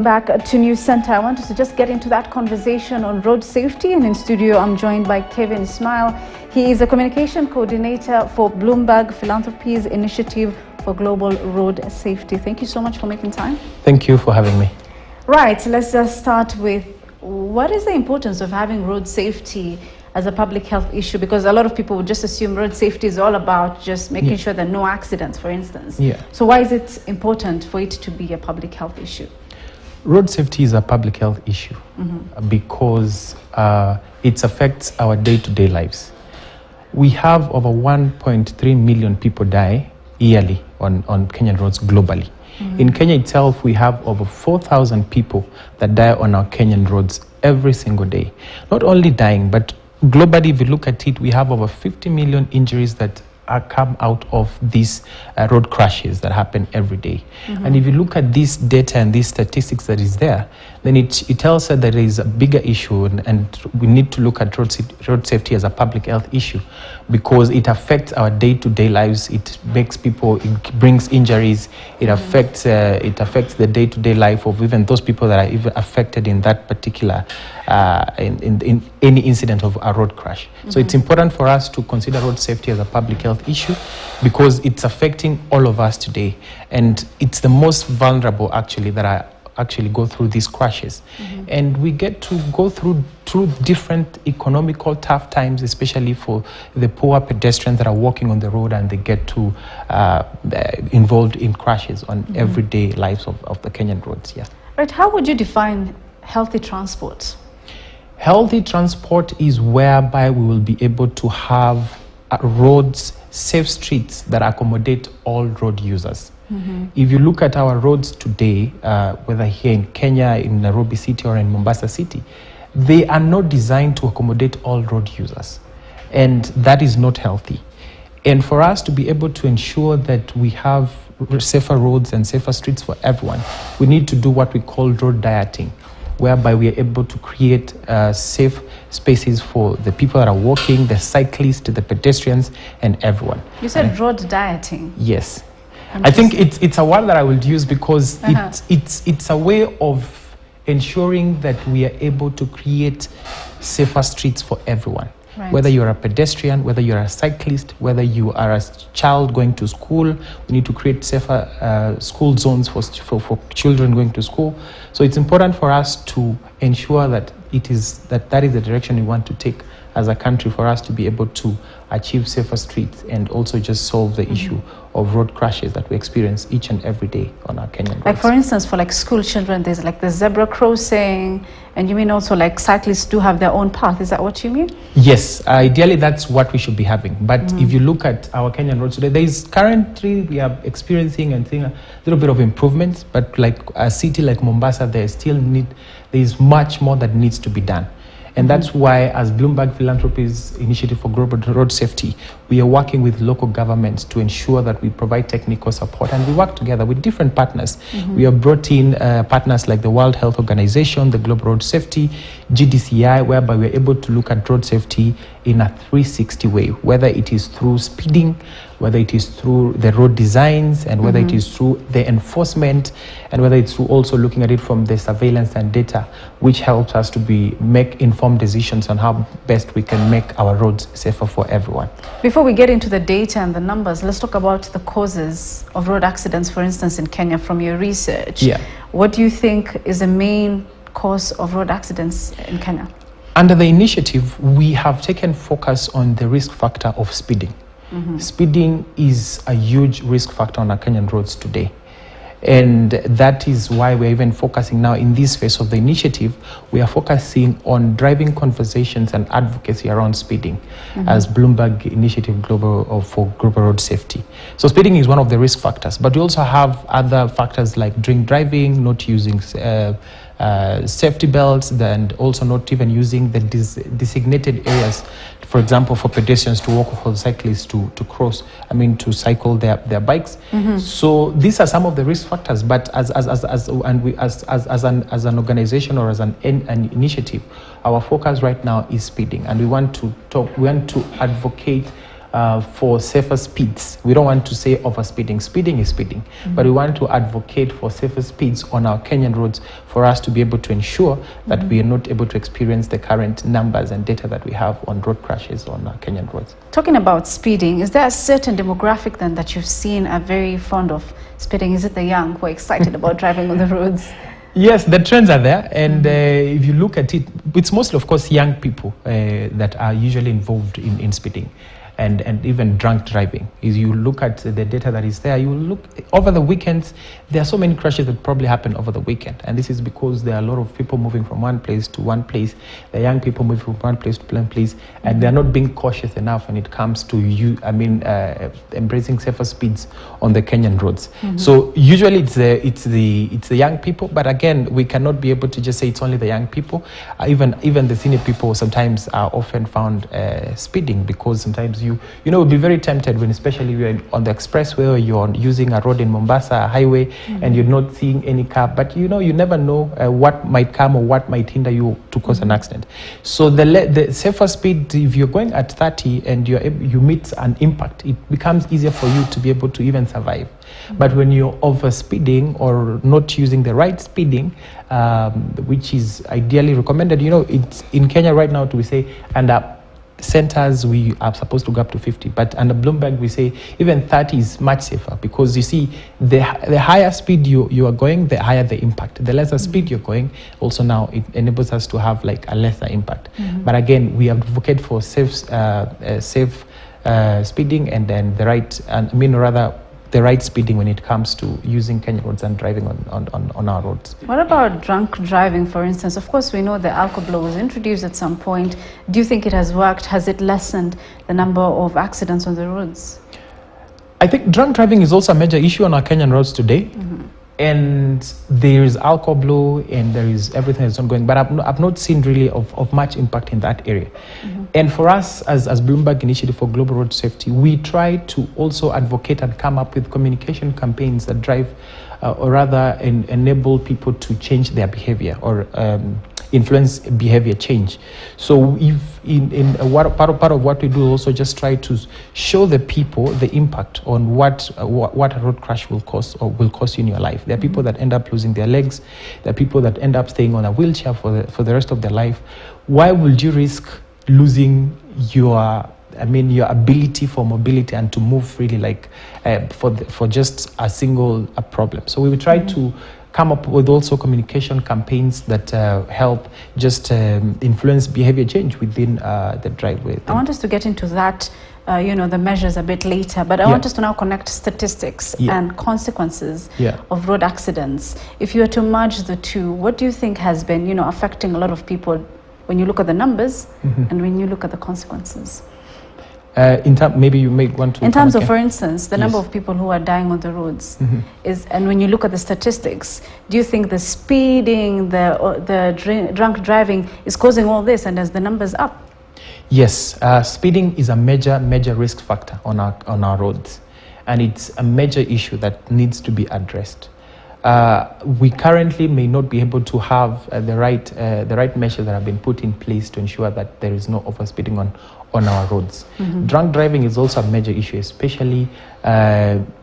Back to News Center. I wanted to just get into that conversation on road safety, and in studio I'm joined by Kevin Ismail. He is a communication coordinator for Bloomberg Philanthropies Initiative for Global Road Safety. Thank you so much for making time. Thank you for having me. Right, so let's just start with, what is the importance of having road safety as a public health issue? Because a lot of people would just assume road safety is all about just making sure there are no accidents, for instance. So why is it important for it to be a public health issue? Road safety is a public health issue because it affects our day-to-day lives. We have over 1.3 million people die yearly on Kenyan roads globally. In Kenya itself, we have over 4,000 people that die on our Kenyan roads every single day. Not only dying, but globally, if you look at it, we have over 50 million injuries that come out of these road crashes that happen every day. And if you look at this data and these statistics that is there, then it tells us that there is a bigger issue, and we need to look at road safety as a public health issue because it affects our day-to-day lives. It makes people, it brings injuries, it affects the day-to-day life of even those people that are even affected in that particular in any incident of a road crash. So it's important for us to consider road safety as a public health issue because it's affecting all of us today, and it's the most vulnerable actually that are actually go through these crashes. And we get to go through different economical tough times, especially for the poor pedestrians that are walking on the road, and they get to involved in crashes on everyday lives of the Kenyan roads. Right, how would you define healthy transport? Healthy transport is whereby we will be able to have roads, safe streets that accommodate all road users. If you look at our roads today, whether here in Kenya, in Nairobi City or in Mombasa City, they are not designed to accommodate all road users. And that is not healthy. And for us to be able to ensure that we have safer roads and safer streets for everyone, we need to do what we call road dieting, whereby we are able to create safe spaces for the people that are walking, the cyclists, the pedestrians, and everyone. You said road dieting? Yes. I think it's a word that I will use because it's a way of ensuring that we are able to create safer streets for everyone. Whether you're a pedestrian, whether you're a cyclist, whether you are a child going to school, we need to create safer school zones for children going to school. So it's important for us to ensure that that is the direction we want to take as a country, for us to be able to achieve safer streets and also just solve the issue of road crashes that we experience each and every day on our Kenyan roads. Like for instance, for like school children, there's like the zebra crossing, and you mean also like cyclists do have their own path. Is that what you mean? Yes, ideally that's what we should be having. But if you look at our Kenyan roads today, there is currently, we are experiencing and seeing a little bit of improvements, but like a city like Mombasa, there is much more that needs to be done. And that's why, as Bloomberg Philanthropies Initiative for Global Road Safety, we are working with local governments to ensure that we provide technical support, and we work together with different partners. We have brought in partners like the World Health Organization, the Global Road Safety, GDCI, whereby we're able to look at road safety in a 360 way, whether it is through speeding, whether it is through the road designs, and whether it is through the enforcement, and whether it's through also looking at it from the surveillance and data, which helps us to make informed decisions on how best we can make our roads safer for everyone. Before we get into the data and the numbers, let's talk about the causes of road accidents, for instance, in Kenya, from your research. What do you think is the main cause of road accidents in Kenya? Under the initiative, we have taken focus on the risk factor of speeding. Speeding is a huge risk factor on our Kenyan roads today. And that is why we're even focusing now in this phase of the initiative. We are focusing on driving conversations and advocacy around speeding as Bloomberg Initiative for Global Road Safety. So speeding is one of the risk factors, but we also have other factors like drink driving, not using safety belts, and also not even using the designated areas, for example, for pedestrians to walk or for cyclists to cycle their bikes. So these are some of the risk factors, but as an organization or as an initiative, our focus right now is speeding, and we want to advocate for safer speeds. We don't want to say overspeeding. Speeding is speeding, but we want to advocate for safer speeds on our Kenyan roads for us to be able to ensure that we are not able to experience the current numbers and data that we have on road crashes on our Kenyan roads. Talking about speeding, is there a certain demographic then that you've seen are very fond of speeding? Is it the young who are excited about driving on the roads? Yes, the trends are there, and if you look at it, it's mostly, of course, young people that are usually involved in speeding and even drunk driving. If you look at the data that is there, you look over the weekends, there are so many crashes that probably happen over the weekend, and this is because there are a lot of people moving from one place to one place, the young people moving from one place to one place, and they're not being cautious enough when it comes to embracing safer speeds on the Kenyan roads. So usually it's the young people, but again, we cannot be able to just say it's only the young people. Even the senior people sometimes are often found speeding, because sometimes you'll be very tempted when, especially you're on the expressway or you're using a road in Mombasa, a highway, and you're not seeing any car, but you never know what might come or what might hinder you to cause an accident. So the safer speed, if you're going at 30 and you meet an impact, it becomes easier for you to be able to even survive. But when you're over speeding or not using the right speeding, which is ideally recommended, it's in Kenya right now, we say, and centers we are supposed to go up to 50, but under Bloomberg we say even 30 is much safer, because you see the higher speed you are going, the higher the impact. The lesser speed you're going, also now it enables us to have like a lesser impact. But again, we advocate for safe speeding, and then the right speeding when it comes to using Kenyan roads and driving on our roads. What about drunk driving, for instance? Of course, we know the alcohol was introduced at some point. Do you think it has worked? Has it lessened the number of accidents on the roads? I think drunk driving is also a major issue on our Kenyan roads today. And there is alcohol and there is everything that's ongoing, but I've not seen really of much impact in that area. And for us as Bloomberg Initiative for Global Road Safety, we try to also advocate and come up with communication campaigns that drive or rather enable people to change their behavior or influence behavior change. So if part of what we do also just try to show the people the impact on what a road crash will cause you in your life. There are people that end up losing their legs. There are people that end up staying on a wheelchair for the rest of their life. Why would you risk losing your ability for mobility and to move freely, for just a single problem? So we will try to come up with also communication campaigns that help just influence behavior change within the driveway. I want us to get into that, the measures a bit later, but I want us to now connect statistics and consequences of road accidents. If you were to merge the two, what do you think has been, affecting a lot of people when you look at the numbers and when you look at the consequences? Maybe you may want to. In terms of, for instance, the number of people who are dying on the roads and when you look at the statistics, do you think the speeding, the drunk driving is causing all this, and as the numbers up? Yes, speeding is a major risk factor on our roads, and it's a major issue that needs to be addressed. We currently may not be able to have the right measures that have been put in place to ensure that there is no overspeeding on our roads. Drunk driving is also a major issue, especially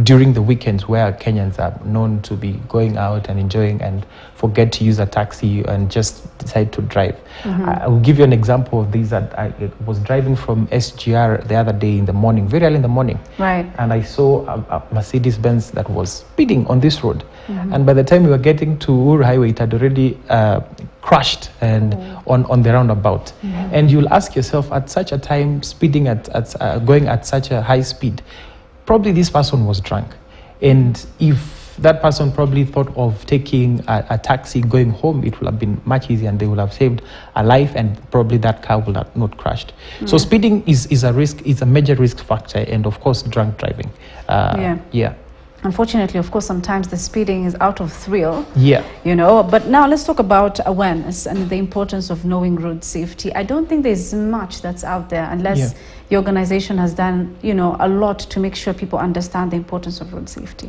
during the weekends, where Kenyans are known to be going out and enjoying and forget to use a taxi and just decide to drive. I will give you an example of this. That I was driving from SGR the other day in the morning, very early in the morning, and I saw a Mercedes-Benz that was speeding on this road. And by the time we were getting to Uhuru Highway, it had already crashed and on the roundabout. And you'll ask yourself, at such a time, speeding going at such a high speed, probably this person was drunk. And if that person probably thought of taking a taxi going home, it would have been much easier and they would have saved a life, and probably that car would have not crashed. So speeding is a risk, is a major risk factor, and of course drunk driving. Unfortunately, of course, sometimes the speeding is out of thrill. But now let's talk about awareness and the importance of knowing road safety. I don't think there's much that's out there unless the organization has done, a lot to make sure people understand the importance of road safety.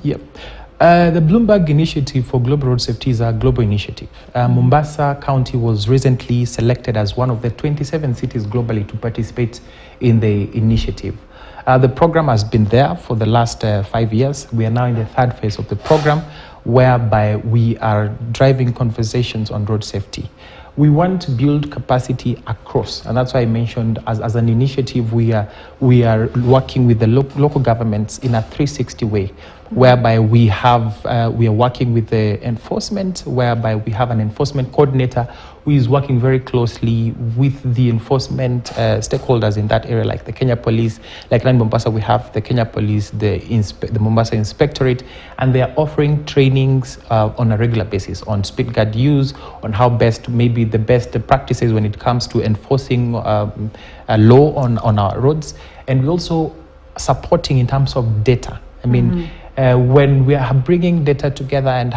The Bloomberg Initiative for Global Road Safety is a global initiative. Mombasa County was recently selected as one of the 27 cities globally to participate in the initiative. The program has been there for the last 5 years. We are now in the third phase of the program, whereby we are driving conversations on road safety. We want to build capacity across, and that's why I mentioned as an initiative, we are working with the local governments in a 360 way, whereby we are working with the enforcement, whereby we have an enforcement coordinator who is working very closely with the enforcement stakeholders in that area, like the Kenya Police. Like in Mombasa, we have the Kenya Police, the Mombasa Inspectorate, and they are offering trainings on a regular basis on speed guard use, on how best, maybe the best practices when it comes to enforcing a law on our roads. And we're also supporting in terms of data. I mean, when we are bringing data together and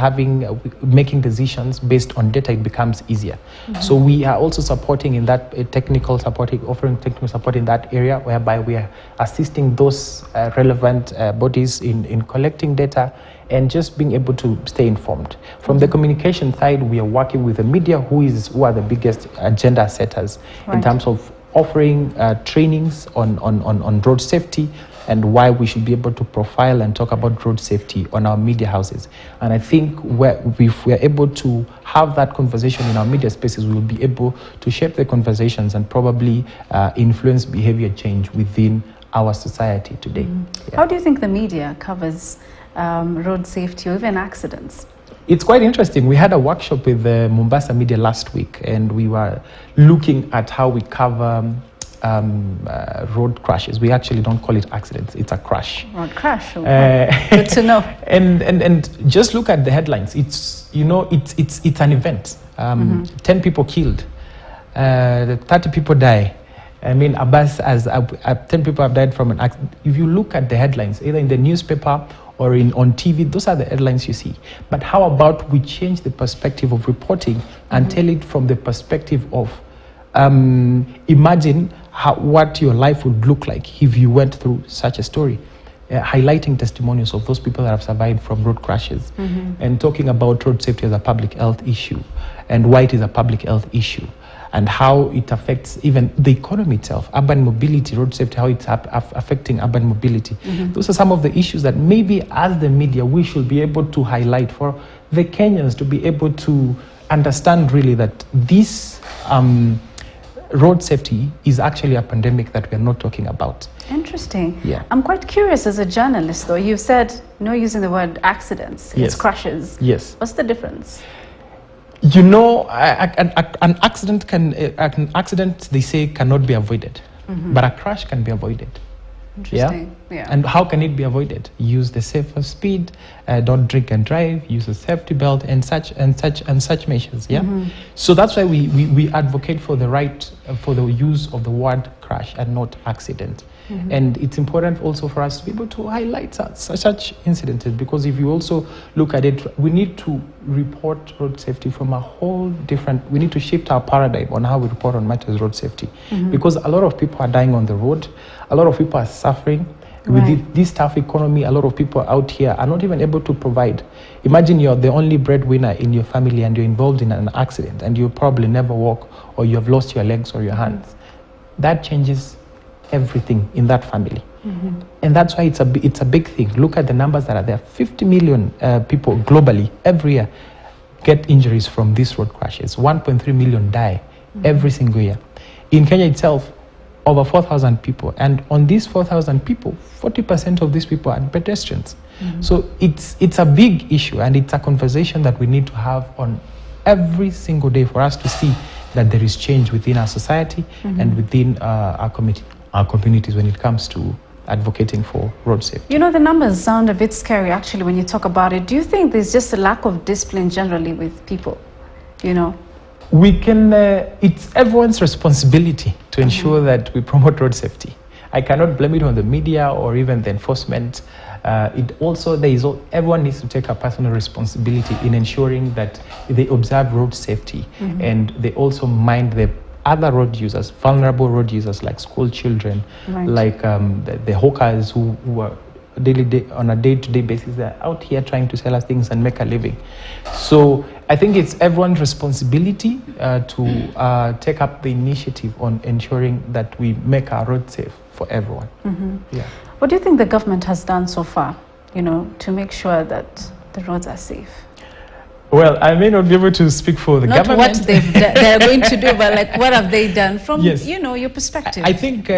making decisions based on data, it becomes easier. So we are also supporting in that offering technical support in that area, whereby we are assisting those relevant bodies in collecting data and just being able to stay informed. From the communication side, we are working with the media, who are the biggest agenda setters in terms of offering trainings on road safety, and why we should be able to profile and talk about road safety on our media houses. And I think if we're able to have that conversation in our media spaces, we will be able to shape the conversations and probably influence behavior change within our society today. How do you think the media covers road safety or even accidents? It's quite interesting. We had a workshop with the Mombasa media last week, and we were looking at how we cover road crashes. We actually don't call it accidents, it's a crash. Road crash, okay. Good to know. And just look at the headlines. It's an event. 10 people killed, 30 people die. I mean, Abbas, 10 people have died from an accident. If you look at the headlines, either in the newspaper or on TV, those are the headlines you see. But how about we change the perspective of reporting and tell it from the perspective of imagine what your life would look like if you went through such a story, highlighting testimonials of those people that have survived from road crashes, and talking about road safety as a public health issue, and why it is a public health issue, and how it affects even the economy itself, urban mobility, road safety, how it's affecting urban mobility. Those are some of the issues that maybe as the media we should be able to highlight for the Kenyans to be able to understand really that this road safety is actually a pandemic that we're not talking about. Interesting. Yeah. I'm quite curious as a journalist though. You've said no using the word accidents, it's crashes. Yes. What's the difference? You know, an accident they say cannot be avoided, but a crash can be avoided. Interesting. Yeah. And how can it be avoided? Use the safer speed, don't drink and drive, use a safety belt, and such measures. Yeah. So that's why we advocate for the right for the use of the word crash and not accident. And it's important also for us to be able to highlight such incidents, because if you also look at it, we need to report road safety from a whole different, we need to shift our paradigm on how we report on matters road safety, because a lot of people are dying on the road, a lot of people are suffering. With this tough economy, a lot of people out here are not even able to provide. Imagine you're the only breadwinner in your family and you're involved in an accident and you probably never walk, or you have lost your legs or your hands. That changes everything in that family. And that's why it's a big thing. Look at the numbers that are there. 50 million people globally every year get injuries from these road crashes. 1.3 million die every single year. In Kenya itself, over 4,000 people. And on these 4,000 people, 40% of these people are pedestrians. So it's a big issue, and it's a conversation that we need to have on every single day for us to see that there is change within our society and within our communities when it comes to advocating for road safety. You know, the numbers sound a bit scary actually when you talk about it. Do you think there's just a lack of discipline generally with people, you know? We can, it's everyone's responsibility to ensure that we promote road safety. I cannot blame it on the media or even the enforcement. Everyone needs to take a personal responsibility in ensuring that they observe road safety, and they also mind the other road users, vulnerable road users like school children, like the hawkers who are on a day-to-day basis. They're out here trying to sell us things and make a living. So I think it's everyone's responsibility to take up the initiative on ensuring that we make our roads safe for everyone. Yeah. What do you think the government has done so far, to make sure that the roads are safe? Well, I may not be able to speak for the government. Not what they're going to do, but like what have they done from your perspective? I think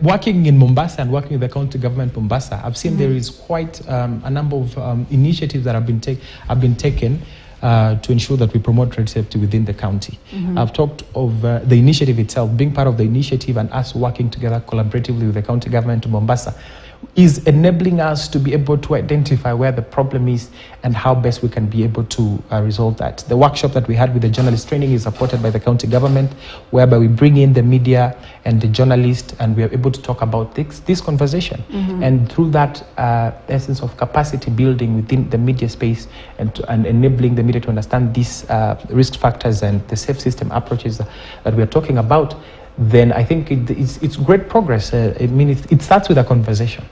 working in Mombasa and working with the county government Mombasa, I've seen there is quite a number of initiatives that have been taken to ensure that we promote road safety within the county. I've talked of the initiative itself, being part of the initiative and us working together collaboratively with the county government of Mombasa is enabling us to be able to identify where the problem is and how best we can be able to resolve that. The workshop that we had with the journalist training is supported by the county government, whereby we bring in the media and the journalists and we are able to talk about this conversation. And through that essence of capacity building within the media space and enabling the media to understand these risk factors and the safe system approaches that we are talking about, then I think it's great progress. I mean, it starts with a conversation.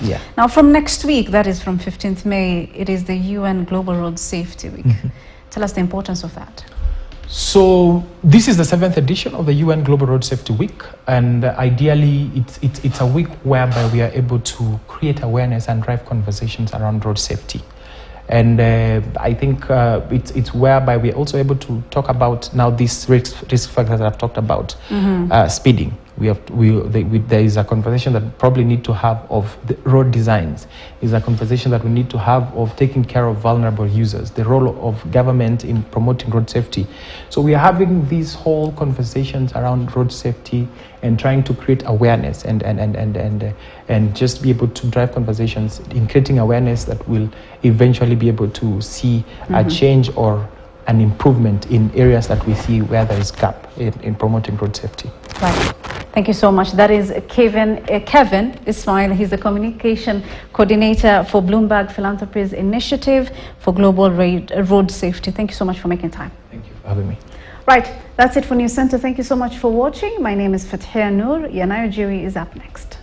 Yeah. Now, from next week, that is from 15th May, it is the UN Global Road Safety Week. Tell us the importance of that. So this is the 7th edition of the UN Global Road Safety Week, and ideally it's a week whereby we are able to create awareness and drive conversations around road safety. And I think it's whereby we're also able to talk about now these risk factors that I've talked about. Speeding. There is a conversation that we probably need to have of the road designs. There's a conversation that we need to have of taking care of vulnerable users, the role of government in promoting road safety. So we are having these whole conversations around road safety and trying to create awareness and just be able to drive conversations in creating awareness that will eventually be able to see a change or an improvement in areas that we see where there is gap in promoting road safety. Right. Thank you so much. That is Kevin Ismail. He's the communication coordinator for Bloomberg Philanthropies Initiative for Global Road Safety. Thank you so much for making time. Thank you for having me. Right. That's it for News Center. Thank you so much for watching. My name is Fathia Noor. Yanayo Jiri is up next.